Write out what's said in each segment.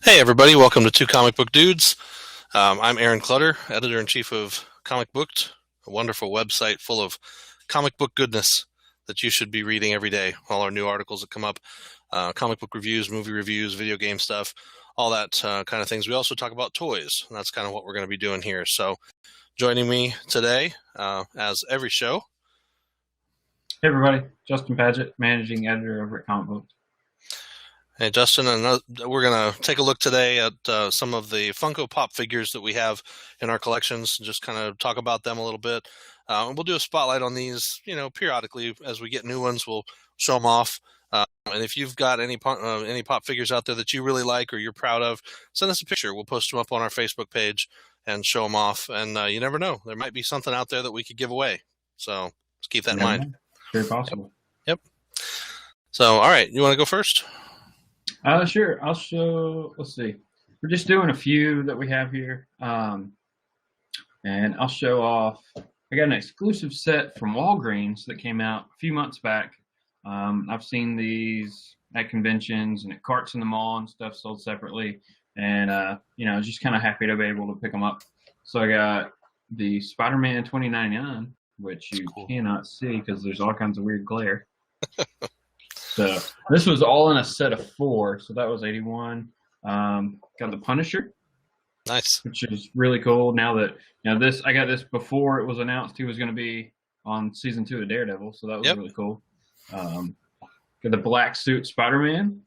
Hey everybody, welcome to Two Comic Book Dudes. I'm Aaron Clutter, Editor-in-Chief of Comic Booked, a wonderful website full of comic book goodness that you should be reading every day. All our new articles that come up, comic book reviews, movie reviews, video game stuff, all that kind of things. We also talk about toys, and that's kind of what we're going to be doing here. So joining me today, as every show. Hey everybody, Justin Paget, Managing Editor over at Comic Book. Hey, Justin, and we're going to take a look today at some of the Funko Pop figures that we have in our collections and just kind of talk about them a little bit. And we'll do a spotlight on these, periodically as we get new ones. We'll show them off. And if you've got any pop figures out there that you really like or you're proud of, send us a picture. We'll post them up on our Facebook page and show them off. And you never know. There might be something out there that we could give away. So let's keep that in mind. Very possible. Yep. So, all right. You want to go first? Sure. I'll show. Let's see. We're just doing a few that we have here, and I'll show off. I got an exclusive set from Walgreens that came out a few months back. I've seen these at conventions and at carts in the mall and stuff sold separately, and just kind of happy to be able to pick them up. So I got the Spider-Man 2099, which you cannot see because there's all kinds of weird glare. So this was all in a set of 4, so that was 81. Got the Punisher, nice, which is really cool. Now that I got this before it was announced he was going to be on season 2 of Daredevil, so that was really cool. Got the black suit Spider-Man,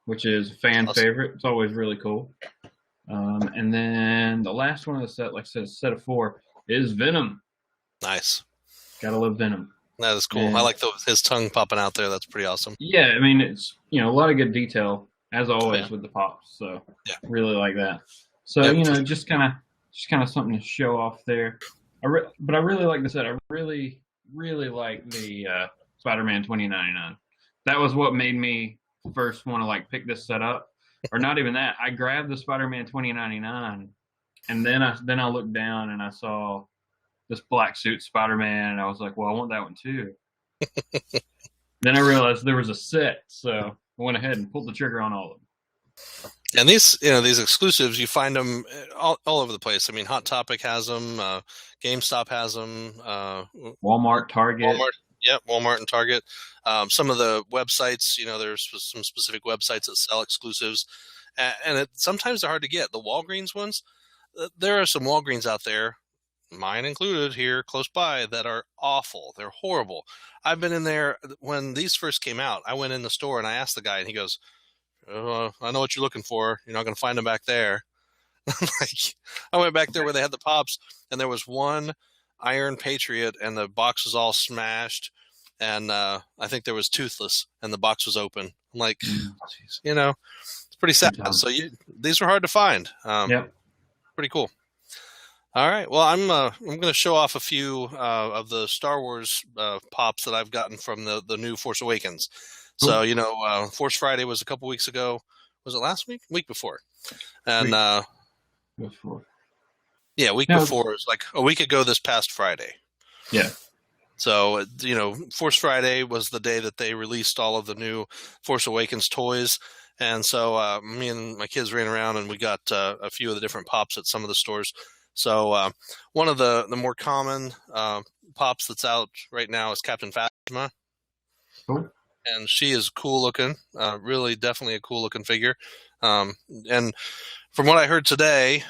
which is a fan favorite. It's always really cool. And then the last one of the set, like I said, set of 4 is Venom. Nice. Gotta love Venom. That is cool. And I like his tongue popping out there. That's pretty awesome. Yeah, I mean, it's a lot of good detail as always with the pops. So really like that. So just kind of something to show off there. But I really like the set. I really like the Spider-Man 2099. That was what made me first want to pick this set up. Or not even that. I grabbed the Spider-Man 2099, and then I looked down and I saw this black suit Spider-Man, and I was like, well, I want that one too. Then I realized there was a set, so I went ahead and pulled the trigger on all of them. And these exclusives, you find them all over the place. I mean, Hot Topic has them, GameStop has them, Walmart, Target. Walmart and Target. Some of the websites, there's some specific websites that sell exclusives, and sometimes they're hard to get. The Walgreens ones, there are some Walgreens out there, mine included here close by, that are awful. They're horrible. I've been in there when these first came out. I went in the store and I asked the guy, and he goes, I know what you're looking for. You're not going to find them back there. I went back there where they had the pops, and there was one Iron Patriot, and the box was all smashed, and I think there was Toothless, and the box was open. I'm like, geez, it's pretty sad. So these were hard to find. Pretty cool. All right. Well, I'm going to show off a few of the Star Wars pops that I've gotten from the new Force Awakens. So, Force Friday was a couple weeks ago. Was it last week? Week before. And before. Yeah, week before. It was like a week ago this past Friday. Yeah. So, Force Friday was the day that they released all of the new Force Awakens toys. And so me and my kids ran around and we got a few of the different pops at some of the stores. So one of the more common pops that's out right now is Captain Phasma. Cool. And she is cool looking, really definitely a cool looking figure. And from what I heard today,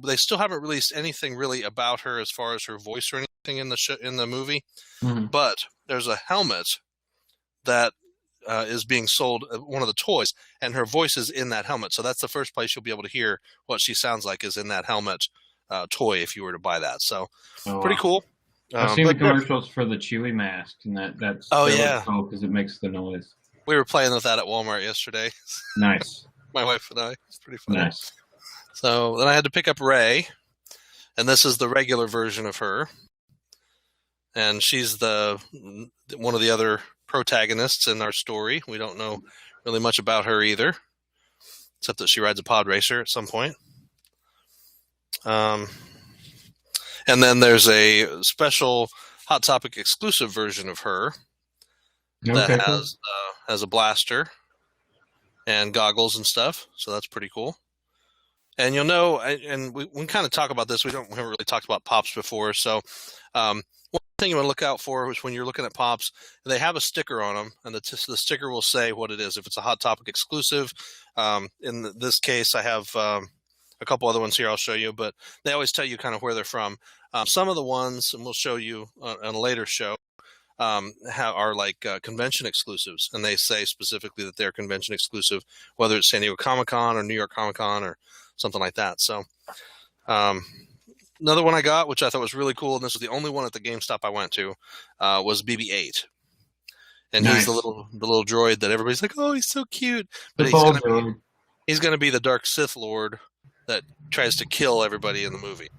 they still haven't released anything really about her as far as her voice or anything in the movie. Mm-hmm. But there's a helmet that is being sold, one of the toys, and her voice is in that helmet. So that's the first place you'll be able to hear what she sounds like is in that helmet toy if you were to buy that. So pretty cool. I've seen the commercials for the Chewie mask, and that's cool because it makes the noise. We were playing with that at Walmart yesterday. Nice. My wife and I. It's pretty funny. Nice. So then I had to pick up Rey, and this is the regular version of her. And she's one of the other protagonists in our story. We don't know really much about her either, except that she rides a pod racer at some point. And then there's a special Hot Topic exclusive version of her that has a blaster and goggles and stuff. So that's pretty cool. And you'll know, and we kind of talk about this. We haven't really talked about pops before. So one thing you want to look out for is when you're looking at pops, they have a sticker on them, and the sticker will say what it is. If it's a Hot Topic exclusive, in this case, I have a couple other ones here I'll show you, but they always tell you kind of where they're from. Some of the ones, and we'll show you on a later show, are like convention exclusives, and they say specifically that they're convention exclusive, whether it's San Diego Comic-Con or New York Comic-Con or something like that. So another one I got, which I thought was really cool, and this was the only one at the GameStop I went to, was BB-8. And Nice. He's the little droid that everybody's like, oh, he's so cute. But he's gonna be the Dark Sith Lord that tries to kill everybody in the movie.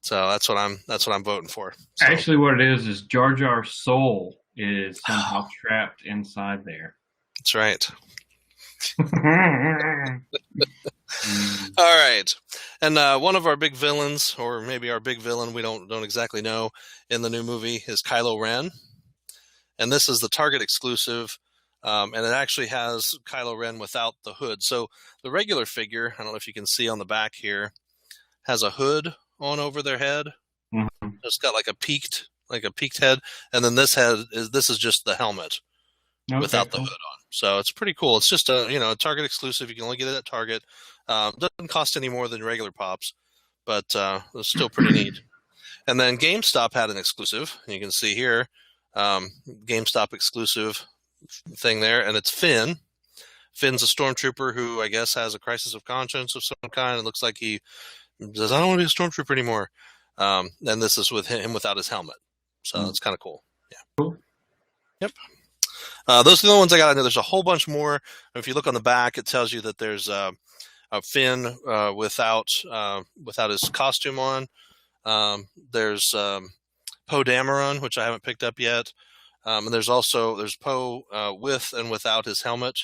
So that's what I'm voting for. So. Actually, what it is Jar Jar's soul is somehow trapped inside there. That's right. All right. And one of our big villains, or maybe our big villain, we don't exactly know, in the new movie is Kylo Ren. And this is the Target exclusive, and it actually has Kylo Ren without the hood. So the regular figure, I don't know if you can see on the back here, has a hood on over their head. Mm-hmm. It's got like a peaked head, and then this is just the helmet without the hood on. So it's pretty cool. It's just a Target exclusive. You can only get it at Target. Doesn't cost any more than regular pops, but it's still pretty neat. And then GameStop had an exclusive, and you can see here, GameStop exclusive thing there, and it's Finn. Finn's a stormtrooper who I guess has a crisis of conscience of some kind. It looks like he says, I don't want to be a stormtrooper anymore. And this is with him without his helmet. So it's kind of cool. Yeah. Cool. Yep. Those are the ones I got. I know there's a whole bunch more. If you look on the back, it tells you that there's a Finn without his costume on. There's Poe Dameron, which I haven't picked up yet. And there's Poe with and without his helmet.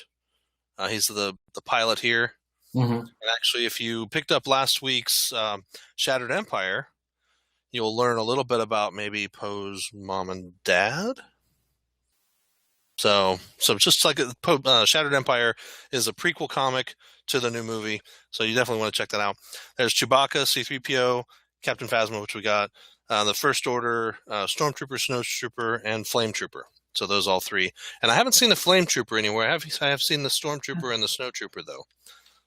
He's the pilot here. Mm-hmm. And actually, if you picked up last week's Shattered Empire, you'll learn a little bit about maybe Poe's mom and dad. So just like Shattered Empire is a prequel comic to the new movie, so you definitely want to check that out. There's Chewbacca, C-3PO, Captain Phasma, which we got, the First Order, Stormtrooper, Snowtrooper, and Flame Trooper. So those all three. And I haven't seen the Flame Trooper anywhere. I have seen the Stormtrooper and the Snowtrooper though.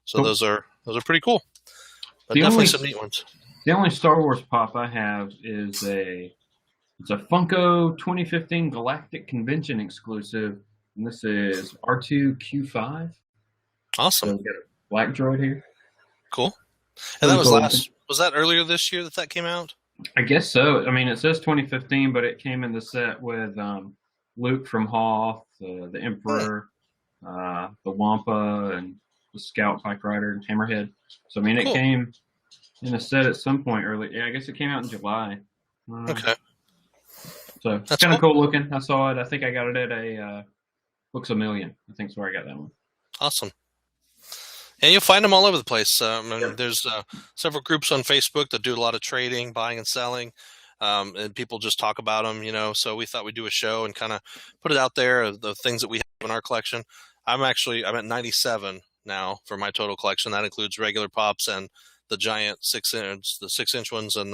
So those are pretty cool. But definitely some neat ones. The only Star Wars pop I have is it's a Funko 2015 Galactic Convention exclusive, and this is R2-Q5. Awesome. So we got a black droid here. Cool. And that was that earlier this year that came out? I guess so. I mean, it says 2015, but it came in the set with Luke from Hoth, the Emperor, the Wampa, and the Scout Pike Rider and Hammerhead. So I mean, it came in a set at some point early. Yeah, I guess it came out in July. Okay. So it's kind of cool looking. I saw it. I think I got it at a Books A Million. I think is where I got that one. Awesome. And you'll find them all over the place. There's several groups on Facebook that do a lot of trading, buying and selling, and people just talk about them, So we thought we'd do a show and kind of put it out there, the things that we have in our collection. I'm at 97 now for my total collection. That includes regular pops and the giant 6-inch ones, and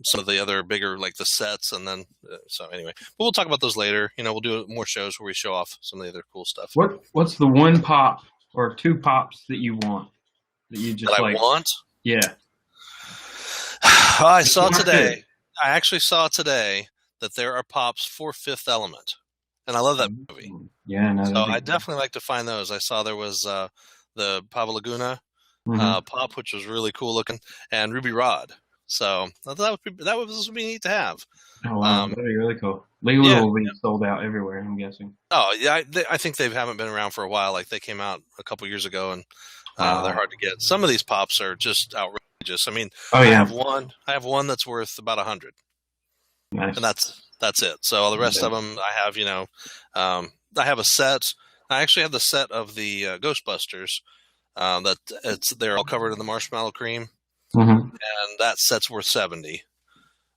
some of the other bigger, like the sets. And then, so anyway, but we'll talk about those later. We'll do more shows where we show off some of the other cool stuff. What's the one pop or two pops that you want, that you just that I want? Yeah. I actually saw today that there are pops for Fifth Element, and I love that movie. Yeah, no, so I definitely like to find those. I saw there was the Pava Laguna pop, which was really cool looking, and Ruby Rod. So that would be neat to have. Oh wow, that'd be really cool. Will be sold out everywhere, I'm guessing. Oh yeah, I think they haven't been around for a while. Like they came out a couple years ago, and they're hard to get. Some of these pops are just outrageous. I mean, I have one that's worth about $100, nice. And that's it. So all the rest of them, I have. I have a set. I actually have the set of the Ghostbusters. They're all covered in the marshmallow cream, and that set's worth $70.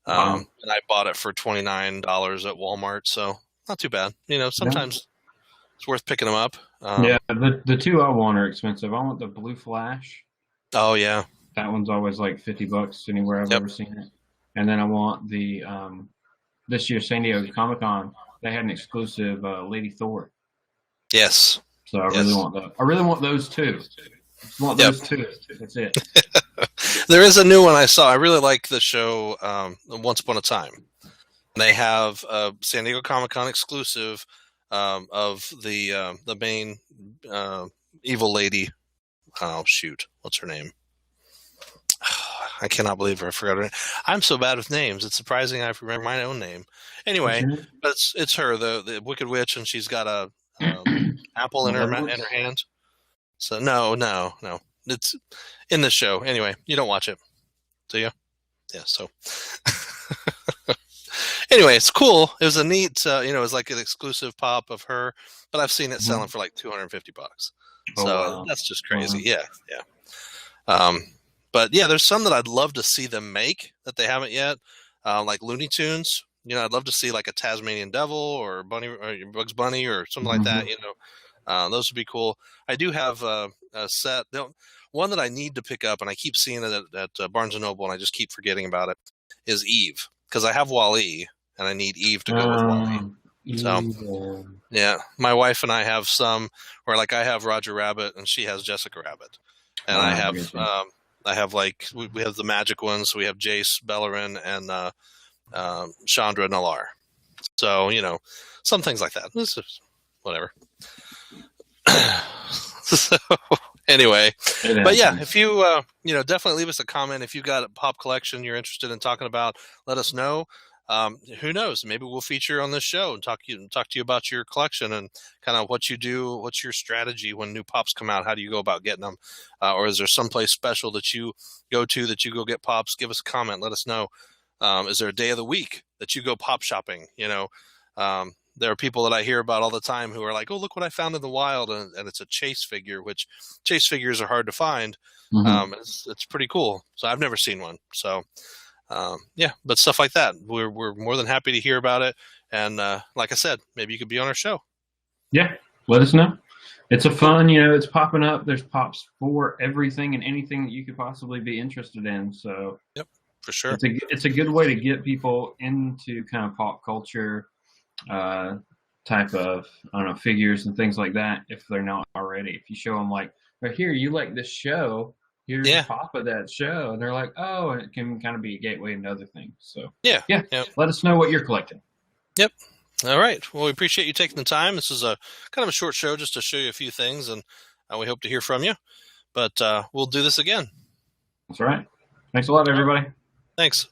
And I bought it for $29 at Walmart, so not too bad. Sometimes it's worth picking them up. The two I want are expensive. I want the Blue Flash, Oh yeah. That one's always like $50 anywhere I've Yep. ever seen it. And then I want the this year San Diego Comic Con. They had an exclusive Lady Thor, Yes. so I really Yes. want those. I really want those two. Just want Yep. those two. That's it. There is a new one I saw. I really like the show Once Upon a Time. They have a San Diego Comic Con exclusive of the main evil lady. Oh shoot, what's her name? I cannot believe I forgot her name. I'm so bad with names. It's surprising I remember my own name. What's Anyway, your name? but it's her, the Wicked Witch, and she's got a apple in Malevolence? her hand. So no, it's in the show. Anyway, you don't watch it, do you? Yeah. So anyway, it's cool. It was a neat, it was like an exclusive pop of her, but I've seen it selling Mhm. for like $250. Oh So wow. that's just crazy. Wow. Yeah, yeah. But yeah, there's some that I'd love to see them make that they haven't yet, like Looney Tunes. I'd love to see like a Tasmanian Devil or Bunny or Bugs Bunny or something like that. Mhm. Those would be cool. I do have a set. One that I need to pick up, and I keep seeing it at Barnes and Noble, and I just keep forgetting about it. Is Eve, because I have Wall-E, and I need Eve to go with Wall-E. So Evil. yeah, my wife and I have some where like I have Roger Rabbit and she has Jessica Rabbit, and I I have get you. I have like we have the magic ones. So we have Jace Bellerin and Chandra Nalar. So some things like that. This is whatever. So anyway, It but yeah, happens. if you definitely leave us a comment if you got a pop collection you're interested in talking about. Let us know. Who knows? Maybe we'll feature on this show and talk to you about your collection and kind of what you do. What's your strategy when new pops come out? How do you go about getting them? Or is there someplace special that you go to that you go get pops? Give us a comment. Let us know. Is there a day of the week that you go pop shopping? There are people that I hear about all the time who are like, "Oh, look what I found in the wild," and it's a chase figure, which chase figures are hard to find. Mhm. It's pretty cool. So I've never seen one. So yeah, but stuff like that, we're more than happy to hear about it. And like I said, maybe you could be on our show. Yeah, let us know. It's a Cool. fun, it's popping up. There's pops for everything and anything that you could possibly be interested in. So Yep, for sure. it's a good way to get people into kind of pop culture type of I don't know figures and things like that if they're not already. If you show them like, right here, you like this show, here's a Yeah, pop of that show, and they're like, oh, and it can kind of be a gateway into other things. So yeah, yeah, yeah. let us know what you're collecting. Yep. All right. Well, we appreciate you taking the time. This is a kind of a short show just to show you a few things, and we hope to hear from you. But we'll do this again. That's right. Thanks a lot, All right. everybody. Thanks.